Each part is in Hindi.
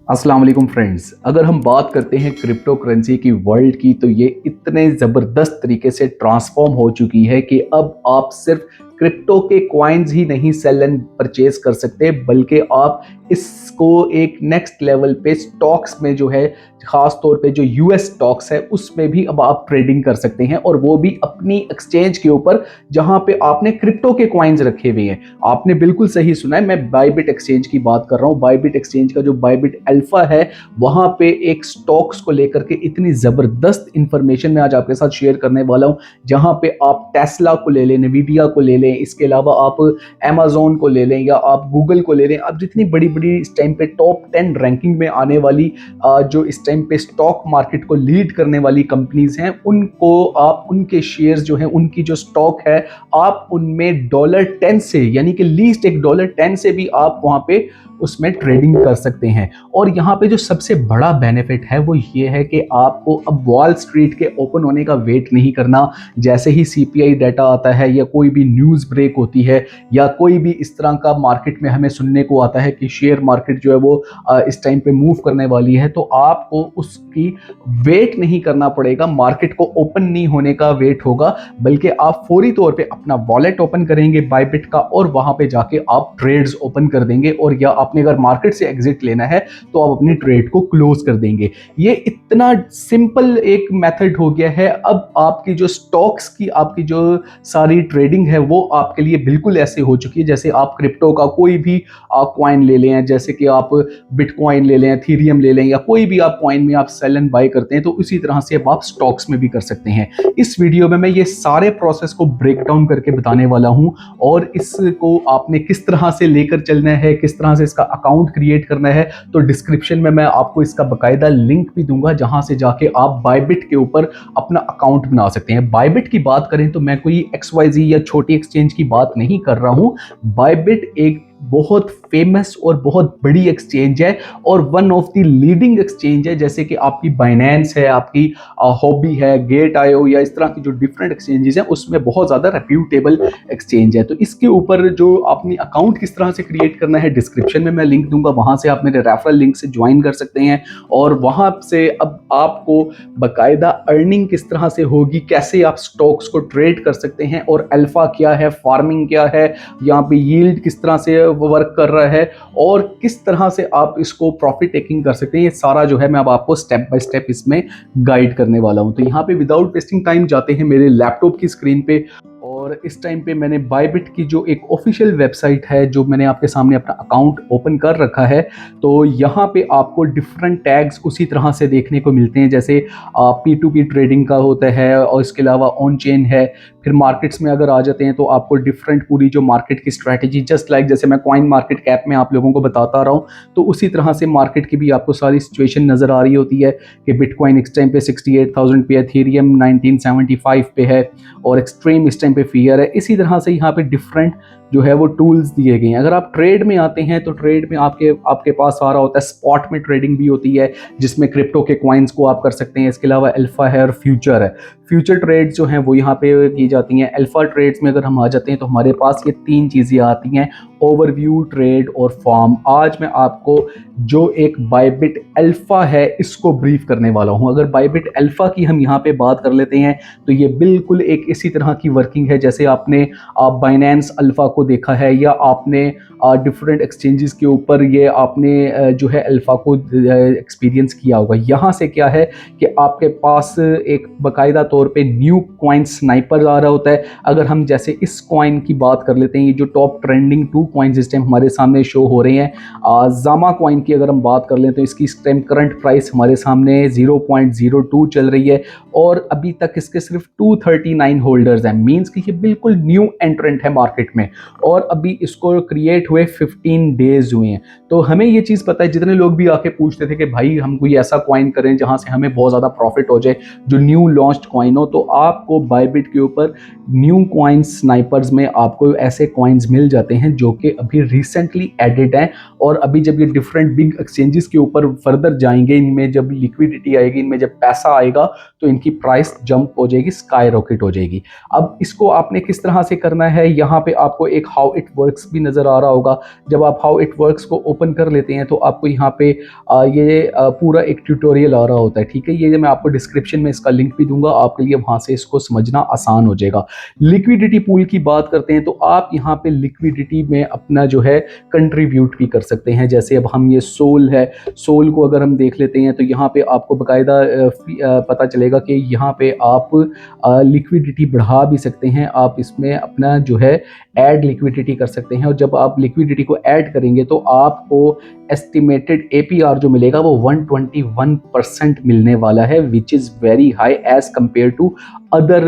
अस्सलाम वालेकुम फ्रेंड्स। अगर हम बात करते हैं क्रिप्टो करेंसी की वर्ल्ड की, तो ये इतने ज़बरदस्त तरीके से ट्रांसफॉर्म हो चुकी है कि अब आप सिर्फ क्रिप्टो के कॉइन्स ही नहीं सेल एंड परचेज कर सकते, बल्कि आप इसको एक नेक्स्ट लेवल पे स्टॉक्स में जो है, खास तौर पे जो यूएस स्टॉक्स है उसमें भी अब आप ट्रेडिंग कर सकते हैं, और वो भी अपनी एक्सचेंज के ऊपर जहां पे आपने क्रिप्टो के कॉइन्स रखे हुए हैं। आपने बिल्कुल सही सुना है, मैं बायबिट एक्सचेंज की बात कर रहा हूँ। बायबिट एक्सचेंज का जो बायबिट अल्फा है, वहां पे एक स्टॉक्स को लेकर के इतनी जबरदस्त इंफॉर्मेशन मैं आज आपके साथ शेयर करने वाला हूं, जहां पे आप टेस्ला को ले लें, नेविडिया को ले लें, इसके अलावा आप अमेजोन को ले लें या आप गूगल को ले लें। अब जितनी बड़ी बड़ी इस टाइम पे टॉप 10 रैंकिंग में आने वाली जो इस टाइम पे स्टॉक मार्केट को लीड करने वाली कंपनीज हैं, उनको आप उनके शेयर्स जो हैं, उनकी जो स्टॉक है, आप उनमें $10 से, यानी कि लीस्ट एक $10 से भी आप वहां पे उसमें ट्रेडिंग कर सकते हैं। और यहाँ पे जो सबसे बड़ा बेनिफिट है वो ये है कि आपको अब वॉल स्ट्रीट के ओपन होने का वेट नहीं करना। जैसे ही सीपीआई डाटा आता है या कोई भी न्यूज़ ब्रेक होती है या कोई भी इस तरह का मार्केट में हमें सुनने को आता है कि शेयर मार्केट जो है वो इस टाइम पे मूव करने वाली है, तो आपको उसकी वेट नहीं करना पड़ेगा, मार्केट को ओपन नहीं होने का वेट होगा, बल्कि आप फौरी तौर पे अपना वॉलेट ओपन करेंगे बायबिट का और वहां पे जाके आप ट्रेड्स ओपन कर देंगे, और या आपने अगर मार्केट से एग्जिट लेना है तो आप अपनी ट्रेड को क्लोज कर देंगे। ये इतना सिंपल एक मेथड हो गया है। अब आपकी जो स्टॉक्स की आपकी जो सारी ट्रेडिंग है वो आपके लिए बिल्कुल ऐसे हो चुकी है जैसे आप क्रिप्टो का कोई भी कॉइन ले लें, जैसे कि आप बिटकॉइन ले लें, एथेरियम ले लें, या कोई भी आप कॉइन में आप सेल एंड बाय करते हैं, तो उसी तरह से अब आप स्टॉक्स में भी कर सकते हैं। इस वीडियो में मैं ये सारे प्रोसेस को ब्रेक डाउन करके बताने वाला हूं, और इसको आपने किस तरह से लेकर चलना है, किस तरह से इसका अकाउंट क्रिएट करना है। तो डिस्क्रिप्शन में मैं आपको इसका बकायदा लिंक भी दूंगा, जहां से जाके आप बायबिट के ऊपर अपना अकाउंट बना सकते हैं। बायबिट की बात करें तो मैं कोई XYZ या छोटी एक्सचेंज की बात नहीं कर रहा हूं। बायबिट एक बहुत फेमस और बहुत बड़ी एक्सचेंज है, और one of the leading exchange है। जैसे कि आपकी बाइनेंस है, आपकी हॉबी है, गेट आयो, या इस तरह की जो डिफरेंट एक्सचेंजेस हैं, उसमें बहुत ज़्यादा रेप्यूटेबल एक्सचेंज है। तो इसके ऊपर जो अपनी अकाउंट किस तरह से क्रिएट करना है, डिस्क्रिप्शन में मैं लिंक दूंगा, वहां से आप मेरे रेफरल लिंक से ज्वाइन कर सकते हैं, और वहां से अब आपको बकायदा अर्निंग किस तरह से होगी, कैसे आप स्टॉक्स को ट्रेड कर सकते हैं, और अल्फा क्या है, फार्मिंग क्या है, यहाँ पे यील्ड किस तरह से वर्क कर रहा है, और किस तरह से आप इसको प्रॉफिट टेकिंग कर सकते हैं, ये सारा जो है मैं अब आपको स्टेप बाय स्टेप इसमें गाइड करने वाला हूं। तो यहाँ पे विदाउट वेस्टिंग टाइम जाते हैं मेरे लैपटॉप की स्क्रीन पे, और इस टाइम पे मैंने बायबिट की जो एक ऑफिशियल वेबसाइट है, जो मैंने आपके सामने अपना अकाउंट ओपन कर रखा है, तो यहाँ पे आपको डिफरेंट टैग्स उसी तरह से देखने को मिलते हैं। जैसे P2P ट्रेडिंग का होता है, और इसके अलावा ऑन चेन है। फिर मार्केट्स में अगर आ जाते हैं तो आपको डिफरेंट पूरी जो मार्केट की स्ट्रैटेजी, जस्ट लाइक जैसे मैं कॉइन मार्केट कैप में आप लोगों को बताता रहा हूँ, तो उसी तरह से मार्केट की भी आपको सारी सिचुएशन नज़र आ रही होती है कि बिटकॉइन इस टाइम पे 68,000 पे, एथेरियम 1975 पे है, और एक्सट्रीम इस टाइम पे फियर है। इसी तरह से यहाँ पे डिफरेंट जो है वो टूल्स दिए गए हैं। अगर आप ट्रेड में आते हैं तो ट्रेड में आपके आपके पास सारा होता है। स्पॉट में ट्रेडिंग भी होती है, जिसमें क्रिप्टो के कॉइन्स को आप कर सकते हैं। इसके अलावा अल्फा है और फ्यूचर है। फ्यूचर ट्रेड्स जो हैं वो यहाँ पे की जाती हैं। अल्फा ट्रेड्स में अगर हम आ जाते हैं तो हमारे पास ये तीन चीज़ें आती हैं: ओवरव्यू, ट्रेड और फॉर्म। आज मैं आपको जो एक बायबिट अल्फा है इसको ब्रीफ करने वाला हूँ। अगर बायबिट अल्फा की हम यहाँ पे बात कर लेते हैं तो ये बिल्कुल एक इसी तरह की वर्किंग है जैसे आपने बाइनेंस अल्फा को देखा है, या आपने डिफरेंट एक्सचेंजेस के ऊपर ये आपने जो है अल्फा को एक्सपीरियंस किया होगा। यहाँ से क्या है कि आपके पास एक बाकायदा तौर पे न्यू कॉइन स्नाइपर आ रहा होता है। अगर हम जैसे इस कॉइन की बात कर लेते हैं, ये जो टॉप ट्रेंडिंग 2 कॉइन्स इस टाइम हमारे सामने शो हो रहे हैं, जामा कॉइन की अगर हम बात कर लें तो इसकी इस टाइम करंट प्राइस हमारे सामने 0.02 चल रही है, और अभी तक इसके सिर्फ 239 होल्डर्स हैं। मींस कि ये बिल्कुल न्यू एंट्रेंट है मार्केट में, और अभी इसको क्रिएट हुए 15 डेज हुए हैं। तो हमें ये चीज़ पता है, जितने लोग भी आके पूछते थे कि भाई हम कोई ऐसा कॉइन करें जहां से हमें बहुत ज़्यादा प्रॉफिट हो जाए, जो न्यू लॉन्च्ड कॉइन हो, तो आपको बायबिट के ऊपर न्यू कॉइन स्नाइपर्स में आपको ऐसे कॉइन्स मिल जाते हैं जो कि अभी रिसेंटली एडेड हैं। और अभी जब ये डिफरेंट बिग एक्सचेंजेस के ऊपर फर्दर जाएंगे, इनमें जब लिक्विडिटी आएगी, इनमें जब पैसा आएगा, तो इनकी प्राइस जंप हो जाएगी, स्काई रॉकेट हो जाएगी। अब इसको आपने किस तरह से करना है, यहाँ पे आपको एक हाउ इट वर्क्स भी नज़र आ रहा होगा। जब आप हाउ इट वर्क्स को ओपन कर लेते हैं तो आपको यहाँ पे ये पूरा एक ट्यूटोरियल आ रहा होता है, ठीक है। ये मैं आपको डिस्क्रिप्शन में इसका लिंक भी दूंगा, आपके लिए वहाँ से इसको समझना आसान हो जाएगा। लिक्विडिटी पूल की बात करते हैं तो आप यहाँ पे लिक्विडिटी में अपना जो है कंट्रीब्यूट भी कर सकते हैं। जैसे अब हम ये सोल है, सोल को अगर हम देख लेते हैं तो यहाँ पे आपको बाकायदा पता चलेगा कि यहाँ पे आप लिक्विडिटी बढ़ा भी सकते हैं। आप इसमें अपना जो है ऐड लिक्विडिटी कर सकते हैं, और जब आप लिक्विडिटी को ऐड करेंगे तो आपको एस्टिमेटेड एपीआर जो मिलेगा वो 121% मिलने वाला है, which is very high as compare to other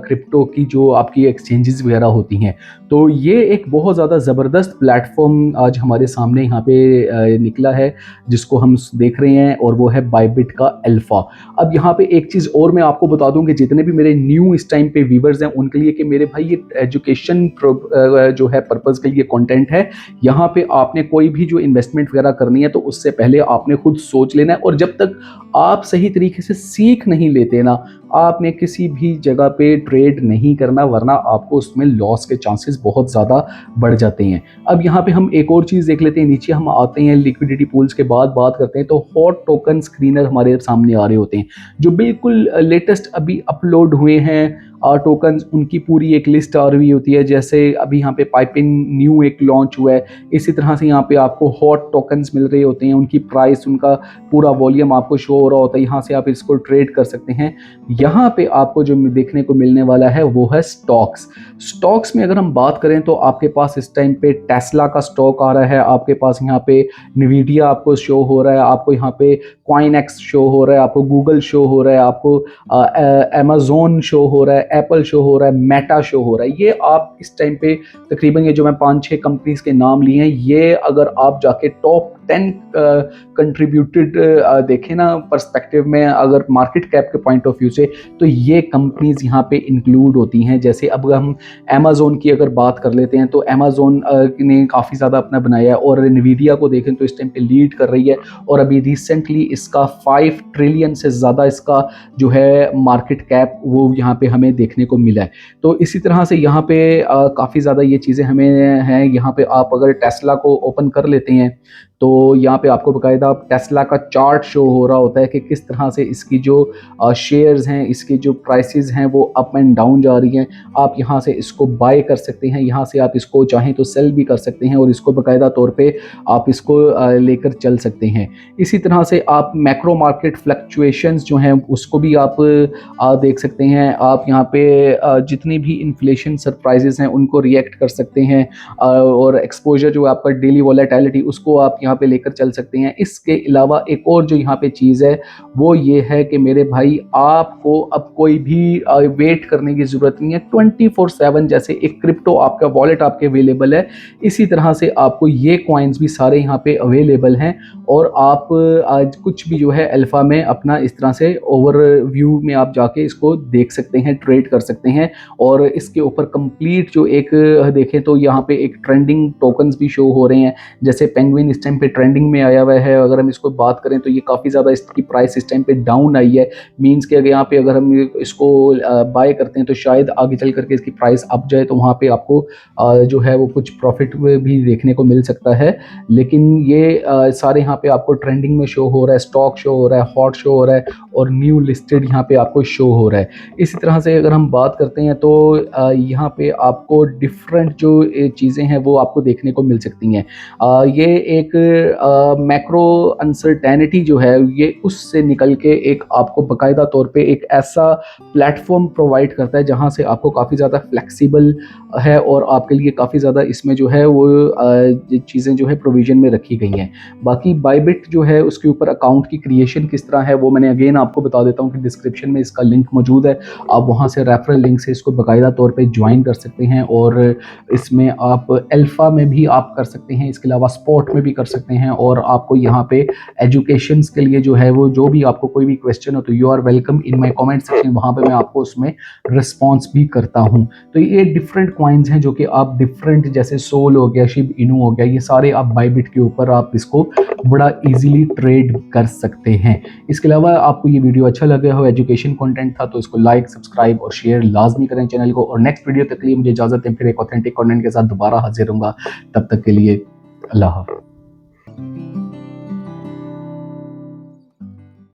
crypto की जो आपकी एक्सचेंजेस वगैरह होती हैं। तो ये एक बहुत ज़्यादा ज़बरदस्त प्लेटफॉर्म आज हमारे सामने यहाँ पे निकला है जिसको हम देख रहे हैं, और वो है बाइबिट का अल्फ़ा। अब यहाँ पे एक चीज़ और मैं आपको बता दूं कि जितने भी मेरे न्यू इस टाइम पे व्यूवर्स हैं उनके लिए कि मेरे भाई ये एजुकेशन जो है पर्पज़ के लिए कंटेंट है। यहाँ पे आपने कोई भी जो इन्वेस्टमेंट वगैरह करनी है तो उससे पहले आपने खुद सोच लेना है, और जब तक आप सही तरीके से सीख नहीं लेते ना, आपने किसी भी जगह पे ट्रेड नहीं करना, वरना आपको उसमें लॉस के चांसेस बहुत ज़्यादा बढ़ जाते हैं। अब यहाँ पे हम एक और चीज़ देख लेते हैं, नीचे हम आते हैं लिक्विडिटी पूल्स के बाद बात करते हैं तो हॉट टोकन स्क्रीनर हमारे सामने आ रहे होते हैं जो बिल्कुल लेटेस्ट अभी अपलोड हुए हैं टोकन्स, उनकी पूरी एक लिस्ट आ रही होती है। जैसे अभी यहाँ पे पाइपिन न्यू एक लॉन्च हुआ है, इसी तरह से यहाँ पे आपको हॉट टोकन्स मिल रहे होते हैं, उनकी प्राइस, उनका पूरा वॉल्यूम आपको शो हो रहा होता है। यहाँ से आप इसको ट्रेड कर सकते हैं। यहाँ पे आपको जो देखने को मिलने वाला है वो है स्टॉक्स। स्टॉक्स में अगर हम बात करें तो आपके पास इस टाइम पे टेस्ला का स्टॉक आ रहा है, आपके पास यहाँ पे निविडिया आपको शो हो रहा है, आपको यहाँ पे कॉइनएक्स शो हो रहा है, आपको गूगल शो हो रहा है, आपको अमेजोन शो हो रहा है, एप्पल शो हो रहा है, मेटा शो हो रहा है। ये आप इस टाइम पे तकरीबन ये जो मैं 5-6 कंपनीज के नाम लिए हैं, ये अगर आप जाके टॉप 10 कंट्रीब्यूटेड देखें ना पर्सपेक्टिव में, अगर मार्केट कैप के पॉइंट ऑफ व्यू से, तो ये कंपनीज यहाँ पे इंक्लूड होती हैं। जैसे अब हम अमेजोन की अगर बात कर लेते हैं तो अमेजोन ने काफ़ी ज़्यादा अपना बनाया है, और निविडिया को देखें तो इस टाइम पे लीड कर रही है, और अभी रिसेंटली इसका 5 ट्रिलियन से ज़्यादा इसका जो है मार्केट कैप वो यहाँ पे हमें देखने को मिला है। तो इसी तरह से यहाँ पे काफ़ी ज़्यादा ये चीज़ें हमें हैं। यहाँ पे आप अगर टेस्ला को ओपन कर लेते हैं तो यहाँ पे आपको बाकायदा टेस्ला का चार्ट शो हो रहा होता है कि किस तरह से इसकी जो शेयर्स हैं, इसकी जो प्राइसेस हैं वो अप एंड डाउन जा रही हैं। आप यहाँ से इसको बाय कर सकते हैं, यहाँ से आप इसको चाहें तो सेल भी कर सकते हैं, और इसको बाकायदा तौर पे आप इसको लेकर चल सकते हैं। इसी तरह से आप मैक्रो मार्केट फ्लक्चुएशंस जो हैं उसको भी आप देख सकते हैं। आप यहाँ पे जितनी भी इन्फ्लेशन सरप्राइजेस हैं उनको रिएक्ट कर सकते हैं, और एक्सपोजर जो आपका डेली वॉलेटिलिटी उसको आप यहाँ पे लेकर चल सकते हैं। इसके अलावा एक और जो यहाँ पे चीज़ है वो ये है कि मेरे भाई आपको अब कोई भी वेट करने की ज़रूरत नहीं है। 24/7 जैसे एक क्रिप्टो आपका वॉलेट आपके अवेलेबल है, इसी तरह से आपको ये कॉइन्स भी सारे यहाँ पे अवेलेबल हैं, और आप आज कुछ भी जो है अल्फ़ा में अपना इस तरह से ओवरव्यू में आप जाके इसको देख सकते हैं, ट्रेड कर सकते हैं। और इसके ऊपर कंप्लीट जो एक देखें तो यहाँ पे एक ट्रेंडिंग टोकन्स भी शो हो रहे हैं, जैसे पेंगुइन इस टाइम पे ट्रेंडिंग में आया हुआ है। अगर हम इसको बात करें तो ये काफ़ी ज़्यादा इसकी प्राइस इस टाइम पे डाउन आई है, मींस कि अगर यहाँ पे अगर हम इसको बाय करते हैं तो शायद आगे चल करके इसकी प्राइस अप जाए, तो वहाँ पे आपको जो है वो कुछ प्रॉफिट भी देखने को मिल सकता है। लेकिन ये सारे यहाँ पे आपको ट्रेंडिंग में शो हो रहा है, स्टॉक शो हो रहा है, हॉट शो हो रहा है, और न्यू लिस्टेड यहाँ पे आपको शो हो रहा है। इसी तरह से अगर हम बात करते हैं तो यहाँ पे आपको डिफरेंट जो चीज़ें हैं वो आपको देखने को मिल सकती हैं। ये एक मैक्रो अनसर्टेनिटी जो है ये उससे निकल के एक आपको बाकायदा तौर पे एक ऐसा प्लेटफॉर्म प्रोवाइड करता है जहाँ से आपको काफ़ी ज़्यादा फ्लेक्सिबल है, और आपके लिए काफ़ी ज़्यादा इसमें जो है वो चीज़ें जो है प्रोविज़न में रखी गई हैं। बाकी बाइबिट जो है उसके ऊपर अकाउंट की क्रिएशन किस तरह है वो मैंने अगेन आपको बता देता हूँ कि डिस्क्रिप्शन में इसका लिंक मौजूद है। आप वहाँ से रेफरल लिंक से इसको बाकायदा तौर पे ज्वाइन कर सकते हैं, और इसमें आप अल्फ़ा में भी आप कर सकते हैं, इसके अलावा स्पॉट में भी कर सकते सकते हैं। और आपको यहाँ पे एजुकेशन के लिए जो है वो जो भी आपको कोई भी क्वेश्चन हो तो you are welcome in my comment section, वहाँ पे मैं आपको उसमें रिस्पॉन्स भी करता हूँ। तो ये डिफरेंट कॉइन्स हैं जो कि आप डिफरेंट, जैसे सोल हो गया, शिब इनू हो गया, ये सारे आप बाइबिट के ऊपर आप इसको बड़ा इजीली ट्रेड कर सकते हैं। इसके अलावा आपको ये वीडियो अच्छा लगा हो, एजुकेशन कंटेंट था, तो इसको लाइक, सब्सक्राइब और शेयर लाजमी करें चैनल को। और नेक्स्ट वीडियो तक के लिए मुझे इजाजत है, फिर एक ऑथेंटिक कंटेंट के साथ दोबारा हाजिर होऊंगा। तब तक के लिए अल्लाह हाफ़िज़।